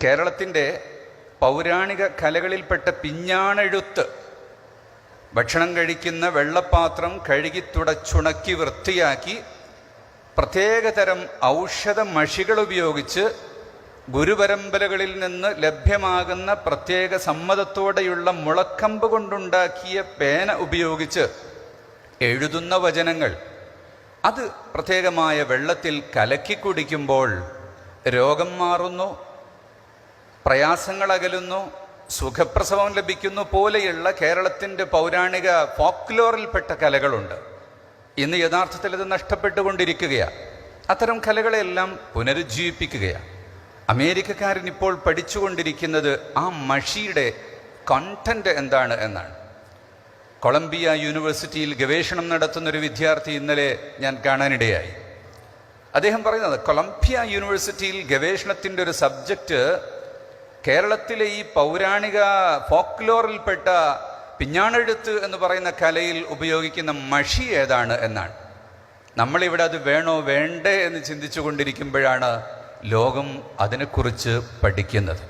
കേരളത്തിൻ്റെ പൗരാണിക കലകളിൽപ്പെട്ട പിഞ്ഞാണെഴുത്ത്, ഭക്ഷണം കഴിക്കുന്ന വെള്ളപ്പാത്രം കഴുകി തുടച്ചുണക്കി വൃത്തിയാക്കി പ്രത്യേകതരം ഔഷധ മഷികൾ ഉപയോഗിച്ച് ഗുരുപരമ്പരകളിൽ നിന്ന് ലഭ്യമാകുന്ന പ്രത്യേക സമ്മതത്തോടെയുള്ള മുളക്കമ്പ് കൊണ്ടുണ്ടാക്കിയ പേന ഉപയോഗിച്ച് എഴുതുന്ന വചനങ്ങൾ, അത് പ്രത്യേകമായ വെള്ളത്തിൽ കലക്കി കുടിക്കുമ്പോൾ രോഗം മാറുന്നു, പ്രയാസങ്ങൾ അകലുന്നു, സുഖപ്രസവം ലഭിക്കുന്നു പോലെയുള്ള കേരളത്തിൻ്റെ പൗരാണിക ഫോക്ലോറിൽപ്പെട്ട കലകളുണ്ട്. ഇന്ന് യഥാർത്ഥത്തിൽ ഇത് നഷ്ടപ്പെട്ടുകൊണ്ടിരിക്കുകയാണ്. അത്തരം കലകളെല്ലാം പുനരുജ്ജീവിപ്പിക്കുകയാണ്. അമേരിക്കക്കാരൻ ഇപ്പോൾ പഠിച്ചുകൊണ്ടിരിക്കുന്നത് ആ മഷിയുടെ കണ്ടന്റ് എന്താണ് എന്നാണ്. കൊളംബിയ യൂണിവേഴ്സിറ്റിയിൽ ഗവേഷണം നടത്തുന്നൊരു വിദ്യാർത്ഥി ഇന്നലെ ഞാൻ കാണാനിടയായി. അദ്ദേഹം പറയുന്നത്, കൊളംബിയ യൂണിവേഴ്സിറ്റിയിൽ ഗവേഷണത്തിൻ്റെ ഒരു സബ്ജക്റ്റ് കേരളത്തിലെ ഈ പൗരാണിക ഫോക്ലോറിൽപ്പെട്ട പിഞ്ഞാണെഴുത്ത് എന്ന് പറയുന്ന കലയിൽ ഉപയോഗിക്കുന്ന മഷി ഏതാണ് എന്നാണ്. നമ്മളിവിടെ അത് വേണോ വേണ്ടേ എന്ന് ചിന്തിച്ചു കൊണ്ടിരിക്കുമ്പോഴാണ് ലോകം അതിനെക്കുറിച്ച് പഠിക്കുന്നത്.